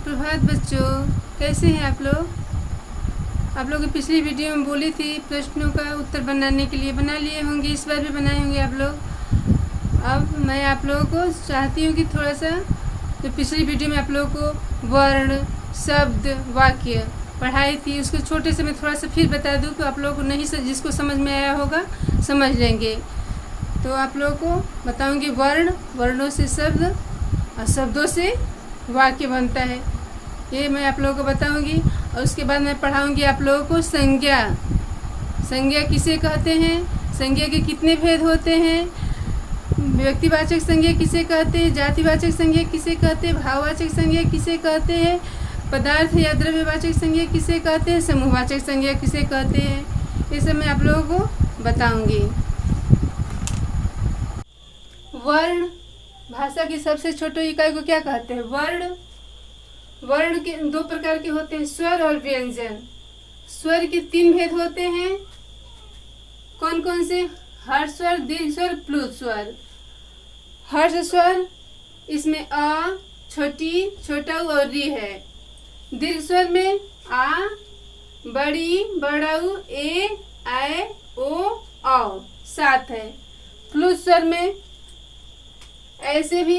सुप्रभात बच्चों, कैसे हैं आप लोग। आप लोग की पिछली वीडियो में बोली थी प्रश्नों का उत्तर बनाने के लिए, बना लिए होंगे, इस बार भी बनाए होंगे आप लोग। अब मैं आप लोगों को चाहती हूँ कि थोड़ा सा जो पिछली वीडियो में आप लोगों को वर्ण, शब्द, वाक्य पढ़ाई थी उसको छोटे से मैं थोड़ा सा फिर बता दूँ तो आप लोगों को नहीं जिसको समझ में आया होगा समझ लेंगे। तो आप लोगों को बताऊँगी वर्णों से शब्द और शब्दों से वाक्य बनता है, ये मैं आप लोगों को बताऊंगी। और उसके बाद मैं पढ़ाऊंगी आप लोगों को संज्ञा। संज्ञा किसे कहते हैं, संज्ञा के कितने भेद होते हैं, व्यक्तिवाचक संज्ञा किसे कहते हैं, जातिवाचक संज्ञा किसे कहते हैं, भाववाचक संज्ञा किसे कहते हैं, पदार्थ या द्रव्यवाचक संज्ञा किसे कहते हैं, समूहवाचक संज्ञा किसे कहते हैं, ये सब मैं आप लोगों को बताऊंगी। वर्ण, भाषा की सबसे छोटी इकाई को क्या कहते हैं, वर्ण के दो प्रकार के होते हैं, स्वर और व्यंजन। स्वर के तीन भेद होते हैं, कौन कौन से, हर्ष स्वर, दीर्घ स्वर, प्लुत स्वर। हर्ष स्वर इसमें अ, छोटा और री है। दीर्घ स्वर में आ, बड़ी, बड़ाऊ, ए, ऐ, ओ, औ सात है। प्लुत स्वर में ऐसे भी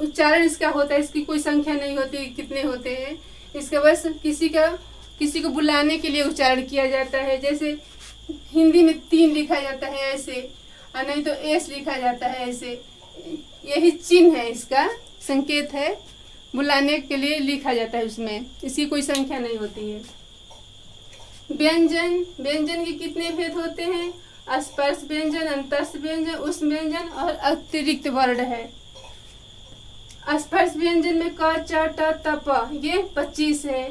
उच्चारण इसका होता है, इसकी कोई संख्या नहीं होती कितने होते हैं, इसका बस किसी को बुलाने के लिए उच्चारण किया जाता है। जैसे हिंदी में 3 लिखा जाता है ऐसे, और नहीं तो एस लिखा जाता है ऐसे, यही चिन्ह है, इसका संकेत है, बुलाने के लिए लिखा जाता है उसमें, इसकी कोई संख्या नहीं होती है। व्यंजन के कितने भेद होते हैं, स्पर्श व्यंजन, अंतस्थ व्यंजन, उष्म व्यंजन और अतिरिक्त वर्ण है। स्पर्श व्यंजन में क, च, ट, त, प ये 25 है।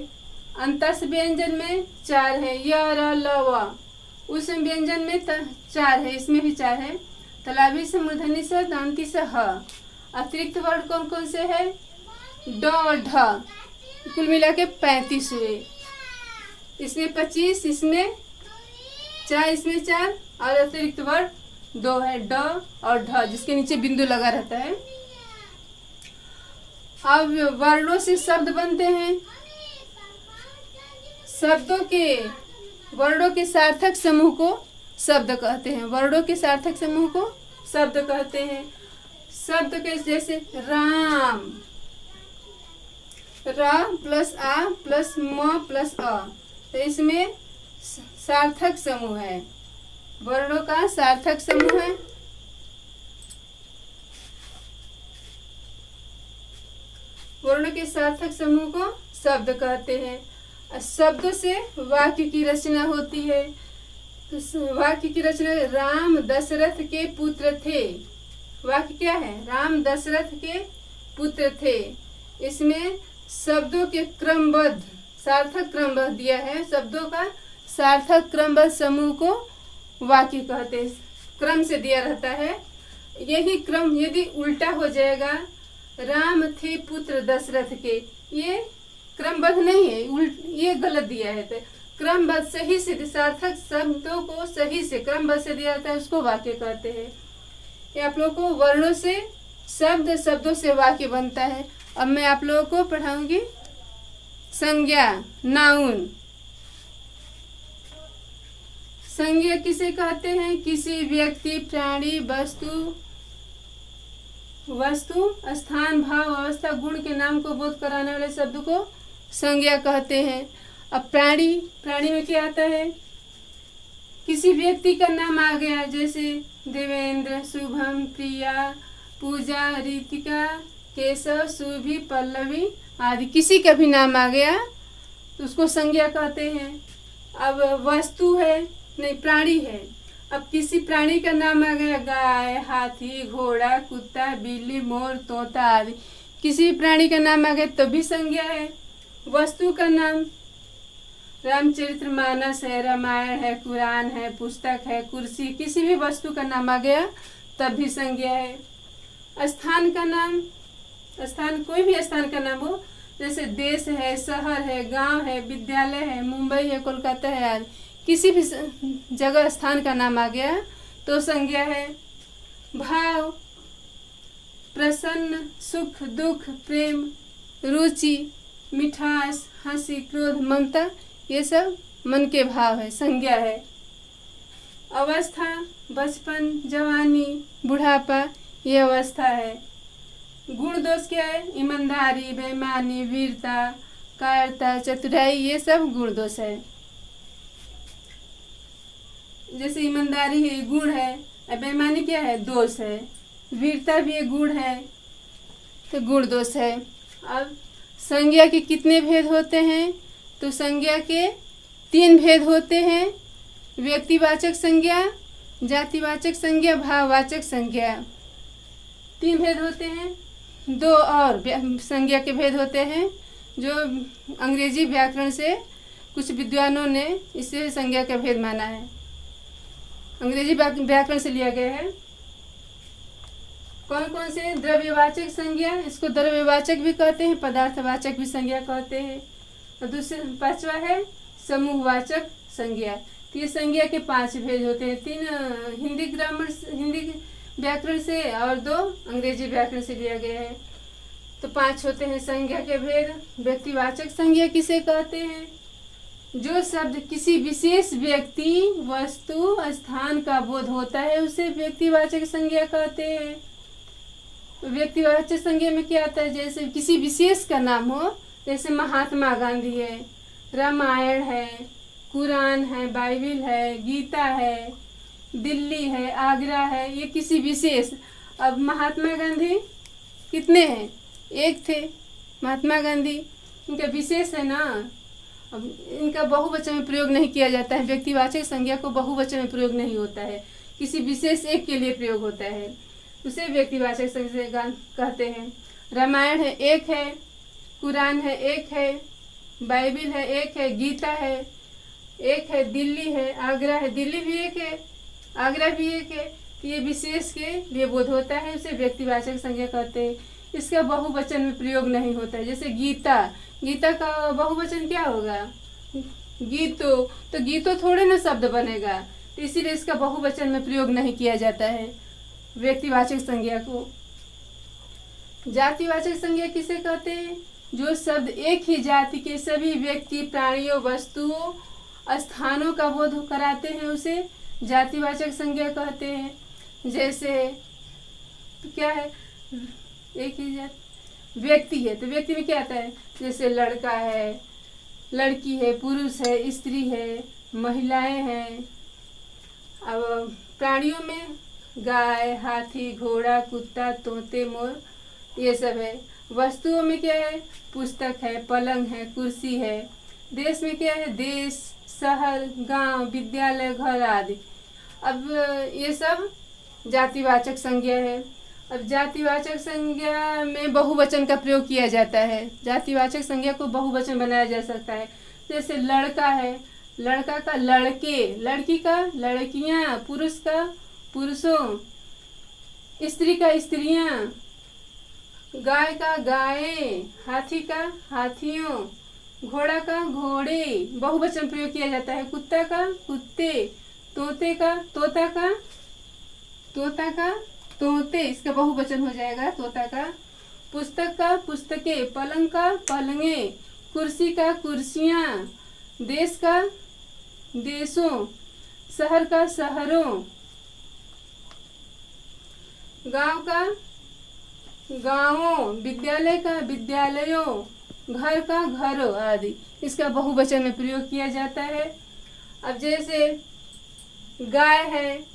अंतस्थ व्यंजन में 4 है, य, र, ल, व। उष्म व्यंजन में 4 है, इसमें भी 4 है, तलावी से, मूर्धनी से, दांती से, ह। अतिरिक्त वर्ण कौन कौन से है, ड और ढ, कुल मिला के 35 हुए। इसमें 25, इसमें 4, इसमें 4 और अतिरिक्त वर्ण 2 है, ड और ढ, जिसके नीचे बिंदु लगा रहता है। अब वर्णों से शब्द बनते हैं। वर्णों के सार्थक समूह को शब्द कहते हैं, वर्णों के सार्थक समूह को शब्द कहते हैं। शब्द के जैसे राम, र प्लस आ प्लस म प्लस अ, तो इसमें सार्थक समूह है, वर्णों का सार्थक समूह है। वर्णों के सार्थक समूह को शब्द कहते हैं। शब्द से वाक्य की रचना होती है। तो वाक्य की रचना, राम दशरथ के पुत्र थे, वाक्य क्या है, राम दशरथ के पुत्र थे। इसमें शब्दों के क्रमबद्ध सार्थक क्रमबद्ध दिया है, शब्दों का सार्थक क्रमबद्ध समूह को वाक्य कहते हैं, क्रम से दिया रहता है। यही क्रम यदि उल्टा हो जाएगा, राम थे पुत्र दशरथ के, ये क्रमबद्ध नहीं है, ये गलत दिया है। तो क्रमबद्ध सही से, सार्थक शब्दों को सही से क्रमबद्ध से दिया जाता है, उसको वाक्य कहते हैं। ये आप लोगों को वर्णों से शब्द, शब्दों से वाक्य बनता है। अब मैं आप लोगों को पढ़ाऊंगी संज्ञा, नाउन। संज्ञा किसे कहते हैं, किसी व्यक्ति, प्राणी, वस्तु, स्थान, भाव, अवस्था, गुण के नाम को बोध कराने वाले शब्द को संज्ञा कहते हैं। अब प्राणी में क्या आता है, किसी व्यक्ति का नाम आ गया, जैसे देवेंद्र, शुभम, प्रिया, पूजा, रितिका, केशव, सुभी, पल्लवी आदि, किसी का भी नाम आ गया तो उसको संज्ञा कहते हैं। अब वस्तु है, नहीं प्राणी है, अब किसी प्राणी का नाम आ गया, गाय, हाथी, घोड़ा, कुत्ता, बिल्ली, मोर, तोता आदि, किसी प्राणी का नाम आ गया तो भी संज्ञा है। वस्तु का नाम रामचरितमानस है, रामायण है, कुरान है, पुस्तक है, कुर्सी, किसी भी वस्तु का नाम आ गया तब भी संज्ञा है। स्थान का नाम, कोई भी स्थान का नाम हो, जैसे देश है, शहर है, गांव है, विद्यालय है, मुंबई है, कोलकाता है आदि, किसी भी जगह स्थान का नाम आ गया तो संज्ञा है। भाव, प्रसन्न, सुख, दुख, प्रेम, रुचि, मिठास, हंसी, क्रोध, ममता, ये सब मन के भाव है, संज्ञा है। अवस्था, बचपन, जवानी, बुढ़ापा, ये अवस्था है। गुण दोष क्या है? ईमानदारी, बेईमानी, वीरता, कायरता, चतुराई, ये सब गुण दोष है। जैसे ईमानदारी है, गुण है, और बेईमानी क्या है? दोष है। वीरता भी एक गुण है, तो गुण दोष है। अब संज्ञा के कितने भेद होते हैं? तो संज्ञा के 3 भेद होते हैं। व्यक्तिवाचक संज्ञा, जातिवाचक संज्ञा, भाववाचक संज्ञा, 3 भेद होते हैं। 2 और संज्ञा के भेद होते हैं जो अंग्रेजी व्याकरण से कुछ विद्वानों ने इसे संज्ञा का भेद माना है, अंग्रेजी व्याकरण से लिया गया है। कौन कौन से? द्रव्यवाचक संज्ञा, इसको द्रव्यवाचक भी कहते हैं, पदार्थवाचक भी संज्ञा कहते हैं। और दूसरे 5वां है समूहवाचक संज्ञा। तो ये संज्ञा के 5 भेद होते हैं, 3 हिंदी व्याकरण से और 2 अंग्रेजी व्याकरण से लिया गया है। तो 5 होते हैं संज्ञा के भेद। व्यक्तिवाचक संज्ञा किसे कहते हैं? जो शब्द किसी विशेष व्यक्ति, वस्तु, स्थान का बोध होता है उसे व्यक्तिवाचक संज्ञा कहते हैं। व्यक्तिवाचक संज्ञा में क्या आता है? जैसे किसी विशेष का नाम हो, जैसे महात्मा गांधी है, रामायण है, कुरान है, बाइबिल है, गीता है, दिल्ली है, आगरा है, ये किसी विशेष। अब महात्मा गांधी कितने हैं? एक थे महात्मा गांधी, इनका विशेष है ना। अब इनका बहुवचन में प्रयोग नहीं किया जाता है, व्यक्तिवाचक संज्ञा को बहुवचन में प्रयोग नहीं होता है, किसी विशेष एक के लिए प्रयोग होता है, उसे व्यक्तिवाचक संज्ञा कहते हैं। रामायण है, एक है, कुरान है, एक है, बाइबिल है, एक है, गीता है, एक है, दिल्ली है, आगरा है, दिल्ली भी एक है, आगरा भी एक है। ये विशेष के लिए बोध होता है, उसे व्यक्तिवाचक संज्ञा कहते हैं। इसका बहुवचन में प्रयोग नहीं होता है। जैसे गीता, गीता का बहुवचन क्या होगा? गीतो, तो गीतो थोड़े ना शब्द बनेगा, तो इसीलिए इसका बहुवचन में प्रयोग नहीं किया जाता है व्यक्तिवाचक संज्ञा को। जातिवाचक संज्ञा किसे कहते हैं? जो शब्द एक ही जाति के सभी व्यक्ति, प्राणियों, वस्तुओं, स्थानों का बोध कराते हैं उसे जातिवाचक संज्ञा कहते हैं। जैसे क्या है? एक ही जाति व्यक्ति है, तो व्यक्ति में क्या आता है? जैसे लड़का है, लड़की है, पुरुष है, स्त्री है, महिलाएं हैं। अब प्राणियों में गाय, हाथी, घोड़ा, कुत्ता, तोते, मोर, ये सब है। वस्तुओं में क्या है? पुस्तक है, पलंग है, कुर्सी है। देश में क्या है? देश, शहर, गांव, विद्यालय, घर आदि। अब ये सब जातिवाचक संज्ञा है। अब जातिवाचक संज्ञा में बहुवचन का प्रयोग किया जाता है। जातिवाचक संज्ञा को बहुवचन बनाया जा सकता है। जैसे लड़का है, लड़का का लड़के, लड़की का लड़कियां, पुरुष का पुरुषों, स्त्री का स्त्रियां, गाय का गायें, हाथी का हाथियों, घोड़ा का घोड़े, बहुवचन प्रयोग किया जाता है। कुत्ता का कुत्ते, तोते का तोता का तोता का तोते, इसका बहुवचन हो जाएगा तोता का। पुस्तक का पुस्तकें, पलंग का पलंगे, कुर्सी का कुर्सियां, देश का देशों, शहर का शहरों, गांव का गांवों, विद्यालय का विद्यालयों, घर का घरों आदि, इसका बहुवचन में प्रयोग किया जाता है। अब जैसे गाय है,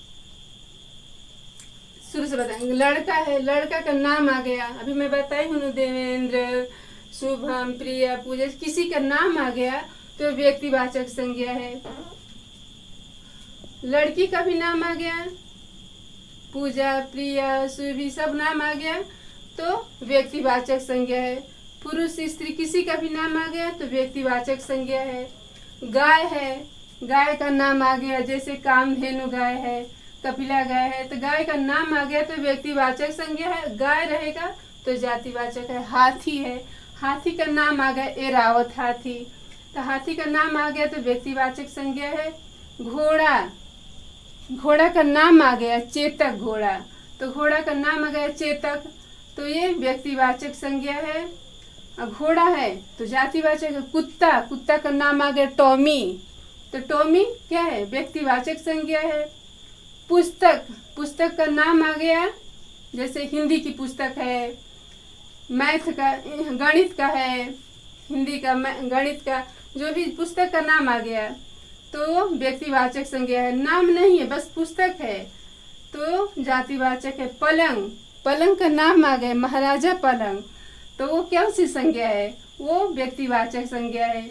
शुरू से बताएंगे। लड़का है, लड़का का नाम आ गया, अभी मैं बताई हूँ, देवेंद्र, शुभम, प्रिया, पूजा, किसी का नाम आ गया तो व्यक्तिवाचक संज्ञा है। लड़की का भी नाम आ गया, पूजा, प्रिया, शुभी, सब नाम आ गया तो व्यक्तिवाचक संज्ञा है। पुरुष, स्त्री, किसी का भी नाम आ गया तो व्यक्तिवाचक संज्ञा है। गाय है, गाय का नाम आ गया, जैसे कामधेनु गाय है, कपिला गाय है, तो गाय का नाम आ गया तो व्यक्तिवाचक संज्ञा है। गाय रहेगा तो जातिवाचक है। हाथी है, हाथी का नाम आ गया, एरावत हाथी, तो हाथी का नाम आ गया तो व्यक्तिवाचक संज्ञा है। घोड़ा, घोड़ा का नाम आ गया, चेतक घोड़ा, तो घोड़ा का नाम आ गया चेतक, तो ये व्यक्तिवाचक संज्ञा है। अब घोड़ा है तो जातिवाचक है। कुत्ता, कुत्ता का नाम आ गया टॉमी, तो टॉमी क्या है, व्यक्तिवाचक संज्ञा है। पुस्तक, पुस्तक का नाम आ गया, जैसे हिंदी की पुस्तक है, मैथ का, गणित का है, हिंदी का, गणित का, जो भी पुस्तक का नाम आ गया तो व्यक्तिवाचक संज्ञा है। नाम नहीं है, बस पुस्तक है तो जातिवाचक है। पलंग, पलंग का नाम आ गया महाराजा पलंग, तो वो क्या सी संज्ञा है, वो व्यक्तिवाचक संज्ञा है।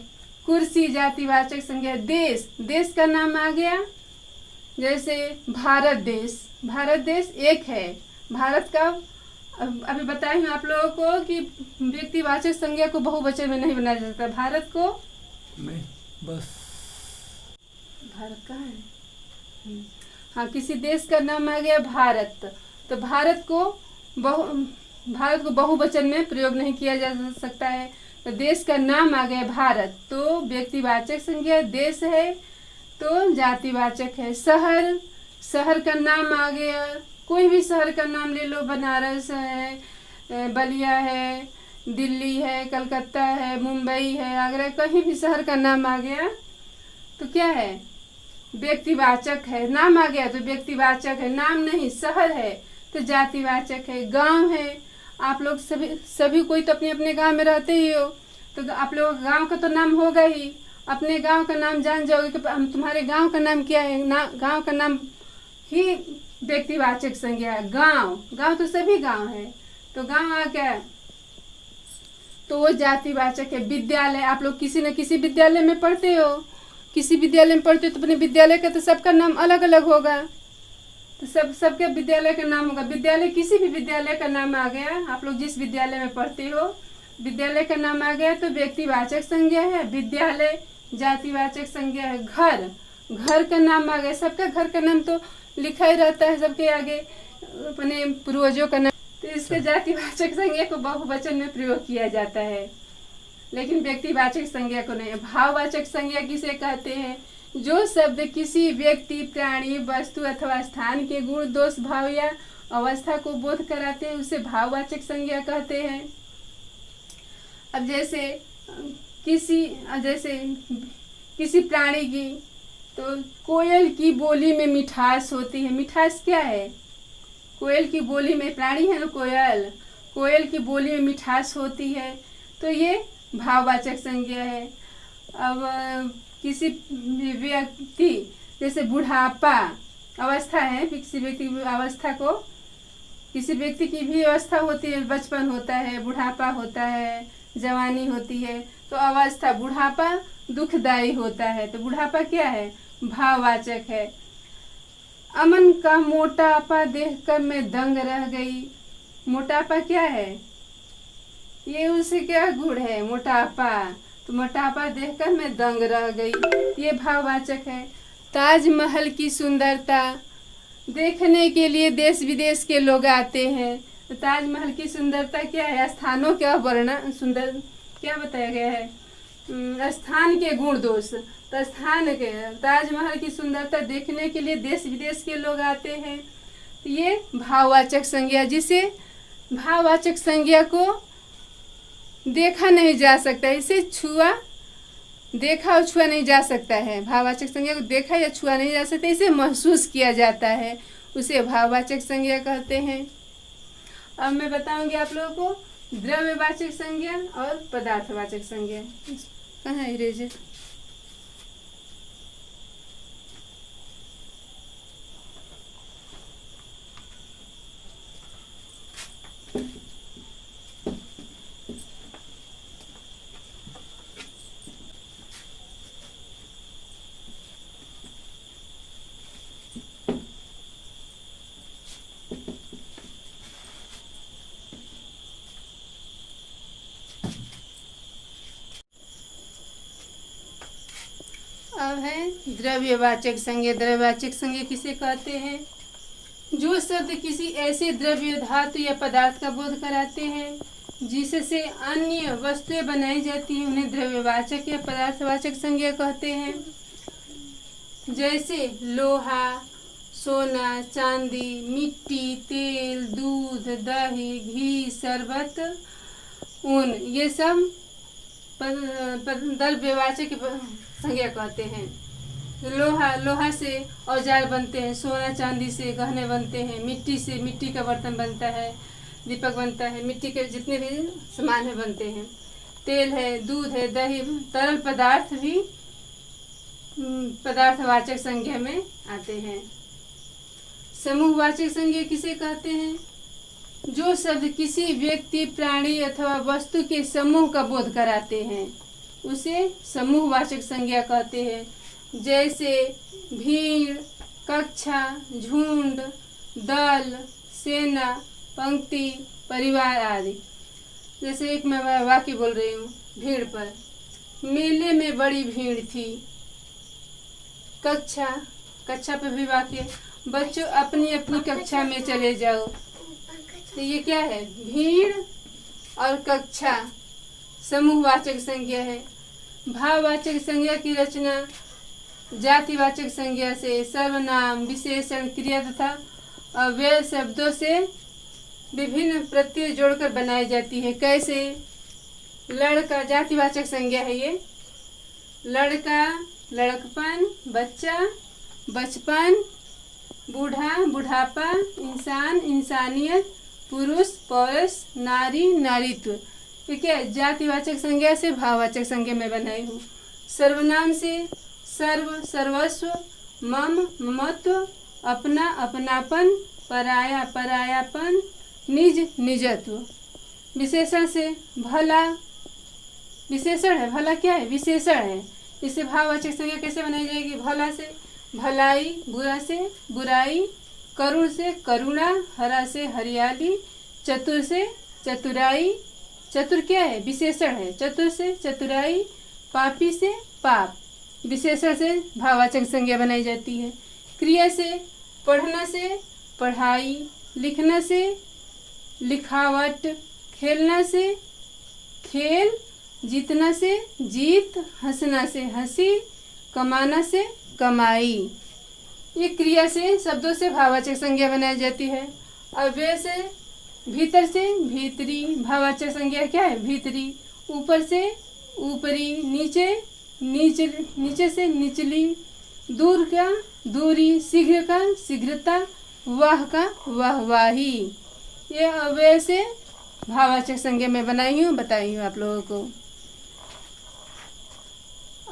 कुर्सी जातिवाचक संज्ञा है। देश, देश का नाम आ गया, जैसे भारत देश, भारत देश एक है। भारत का अभी बताई हूँ आप लोगों को कि व्यक्तिवाचक संज्ञा को बहुवचन में नहीं बनाया जा सकता। भारत को नहीं, बस भारत कहाँ है, हाँ, किसी देश का नाम आ गया भारत, तो भारत को बहुवचन में प्रयोग नहीं किया जा सकता है। तो देश का नाम आ गया भारत, तो व्यक्तिवाचक संज्ञा देश है तो जातिवाचक है। शहर, शहर का नाम आ गया, कोई भी शहर का नाम ले लो, बनारस है, बलिया है, दिल्ली है, कलकत्ता है, मुंबई है, आगरा, कहीं भी शहर का नाम आ गया तो क्या है, व्यक्तिवाचक है। नाम आ गया तो व्यक्तिवाचक है, नाम नहीं, शहर है तो जातिवाचक है। गांव है, आप लोग सभी कोई तो अपने अपने गांव में रहते ही हो, तो आप लोग गांव का तो नाम होगा ही, अपने गांव का नाम जान जाओगे कि हम तुम्हारे गांव का नाम क्या है, गांव का नाम ही व्यक्तिवाचक संज्ञा है। गांव, गांव तो सभी गांव है तो गांव आ गया तो वो जातिवाचक है। विद्यालय, आप लोग किसी न किसी विद्यालय में पढ़ते हो, किसी विद्यालय में पढ़ते हो तो अपने विद्यालय का तो सबका नाम अलग अलग होगा, तो सबके विद्यालय का नाम होगा। विद्यालय, किसी भी विद्यालय का नाम आ गया, आप लोग जिस विद्यालय में पढ़ते हो विद्यालय का नाम आ गया तो व्यक्तिवाचक संज्ञा है। विद्यालय जातिवाचक संज्ञा है। घर, घर का नाम आ गया, सबका घर का नाम तो लिखा ही रहता है सबके आगे, अपने पूर्वजों का नाम, तो इसके जातिवाचक संज्ञा को बहुवचन में प्रयोग किया जाता है, लेकिन व्यक्तिवाचक संज्ञा को नहीं। भाववाचक संज्ञा किसे कहते हैं, जो शब्द किसी व्यक्ति, प्राणी, वस्तु अथवा स्थान के गुण, दोष, भाव या अवस्था को बोध कराते हैं उसे भाववाचक संज्ञा कहते हैं। अब जैसे किसी प्राणी की, तो कोयल की बोली में मिठास होती है। मिठास क्या है, कोयल की बोली में, प्राणी है ना कोयल, कोयल की बोली में मिठास होती है तो ये भाववाचक संज्ञा है। अब किसी व्यक्ति, जैसे बुढ़ापा अवस्था है, किसी व्यक्ति की अवस्था को, किसी व्यक्ति की भी अवस्था होती है, बचपन होता है, बुढ़ापा होता है, जवानी होती है, तो अवस्था, बुढ़ापा दुखदायी होता है तो बुढ़ापा क्या है, भाववाचक है। अमन का मोटापा देखकर मैं दंग रह गई, मोटापा क्या है, ये उसे क्या गुण है, मोटापा, तो मोटापा देखकर मैं दंग रह गई, ये भाववाचक है। ताजमहल की सुंदरता देखने के लिए देश विदेश के लोग आते हैं, तो ताजमहल की सुंदरता क्या है, स्थानों का वर्णन, सुंदर क्या बताया गया है, स्थान के गुण दोष, तो स्थान के, ताजमहल की सुंदरता देखने के लिए देश विदेश के लोग आते हैं, तो ये भाववाचक संज्ञा, जिसे भाववाचक संज्ञा को देखा नहीं जा सकता, इसे छुआ, देखा और छुआ नहीं जा सकता है। भाववाचक संज्ञा को देखा या छुआ नहीं जा सकता, इसे महसूस किया जाता है, उसे भाववाचक संज्ञा कहते हैं। अब मैं बताऊंगी आप लोगों को द्रव्यवाचक संज्ञा और पदार्थवाचक संज्ञा। कहाँ है इरेजर? अब है द्रव्यवाचक संज्ञा। द्रव्यवाचक संज्ञा किसे कहते हैं, जो शब्द किसी ऐसे द्रव्य, धातु या पदार्थ का बोध कराते हैं जिससे अन्य वस्तुएं बनाई जाती हैं, उन्हें द्रव्यवाचक या पदार्थवाचक संज्ञा कहते हैं। जैसे लोहा, सोना, चांदी, मिट्टी, तेल, दूध, दही, घी, शरबत, ऊन, ये सब द्रव्यवाचक संज्ञा कहते हैं। लोहा, लोहा से औजार बनते हैं। सोना चांदी से गहने बनते हैं। मिट्टी से मिट्टी का बर्तन बनता है, दीपक बनता है। मिट्टी के जितने भी सामान है बनते हैं। तेल है, दूध है, दही, तरल पदार्थ भी पदार्थवाचक संज्ञा में आते हैं। समूहवाचक संज्ञा किसे कहते हैं? जो शब्द किसी व्यक्ति, प्राणी अथवा वस्तु के समूह का बोध कराते हैं उसे समूहवाचक संज्ञा कहते हैं। जैसे भीड़, कक्षा, झुंड, दल, सेना, पंक्ति, परिवार आदि। जैसे एक मैं वाक्य बोल रही हूँ भीड़ पर। मेले में बड़ी भीड़ थी। कक्षा, कक्षा पर भी वाक्य, बच्चों अपनी अपनी कक्षा में चले जाओ। तो ये क्या है? भीड़ और कक्षा समूहवाचक संज्ञा है। भाववाचक संज्ञा की रचना जातिवाचक संज्ञा से, सर्वनाम, विशेषण, क्रिया तथा अव्यय शब्दों से विभिन्न प्रत्यय जोड़कर बनाई जाती है। कैसे? लड़का जातिवाचक संज्ञा है ये। लड़का, लड़कपन, बच्चा, बचपन, बूढ़ा, बुढ़ापा, इंसान, इंसानियत, पुरुष, पौरुष, नारी, नारीत्व। ठीक है, जातिवाचक संज्ञा से भाववाचक संज्ञा में बनाई हूँ। सर्वनाम से सर्व, सर्वस्व, मम, ममत्व, अपना, अपनापन, पराया, परायापन, निज, निजत्व। विशेषण से भला, विशेषण है। भला क्या है? विशेषण है। इससे भाववाचक संज्ञा कैसे बनाई जाएगी? भला से भलाई, बुरा से बुराई, करुण से करुणा, हरा से हरियाली, चतुर से चतुराई। चतुर क्या है? विशेषण है। चतुर से चतुराई, पापी से पाप। विशेषण से भाववाचक संज्ञा बनाई जाती है। क्रिया से पढ़ना से पढ़ाई, लिखना से लिखावट, खेलना से खेल, जीतना से जीत, हंसना से हंसी, कमाना से कमाई। ये क्रिया से शब्दों से भाववाचक संज्ञा बनाई जाती है। अव्यय से भीतर से भीतरी, भाववाचक संज्ञा क्या है? भीतरी। ऊपर से ऊपरी, नीचे नीचे से निचली, दूर का दूरी, शीघ्र का शीघ्रता, वाह का वाहवाही। ये अव्यय से भाववाचक संज्ञा में बनाई हूँ, बताई हूँ आप लोगों को।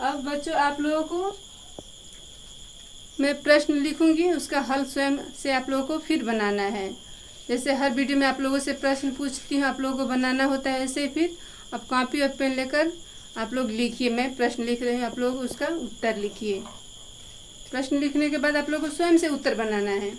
अब बच्चों आप लोगों को मैं प्रश्न लिखूंगी, उसका हल स्वयं से आप लोगों को फिर बनाना है। जैसे हर वीडियो में आप लोगों से प्रश्न पूछती हूँ, आप लोगों को बनाना होता है ऐसे। फिर अब कॉपी और पेन लेकर आप लोग लिखिए। मैं प्रश्न लिख रही हूँ, आप लोग उसका उत्तर लिखिए। प्रश्न लिखने के बाद आप लोगों को स्वयं से उत्तर बनाना है।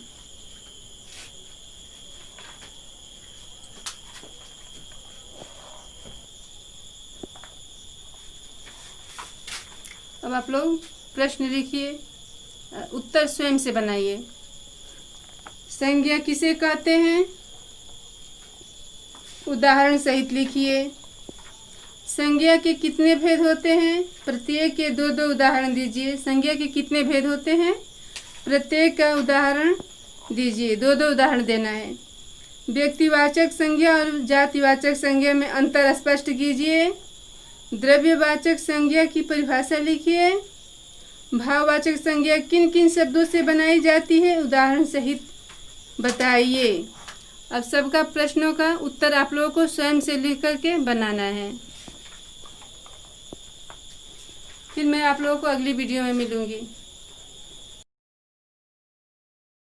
अब आप लोग प्रश्न लिखिए, उत्तर स्वयं से बनाइए। संज्ञा किसे कहते हैं? उदाहरण सहित लिखिए। संज्ञा के कितने भेद होते हैं? प्रत्येक के दो दो उदाहरण दीजिए। संज्ञा के कितने भेद होते हैं? प्रत्येक का उदाहरण दीजिए। दो दो उदाहरण देना है। व्यक्तिवाचक संज्ञा और जातिवाचक संज्ञा में अंतर स्पष्ट कीजिए। द्रव्यवाचक संज्ञा की परिभाषा लिखिए। भाववाचक संज्ञा किन किन शब्दों से बनाई जाती है? उदाहरण सहित बताइए। अब सबका प्रश्नों का उत्तर आप लोगों को स्वयं से लिख करके बनाना है। फिर मैं आप लोगों को अगली वीडियो में मिलूंगी।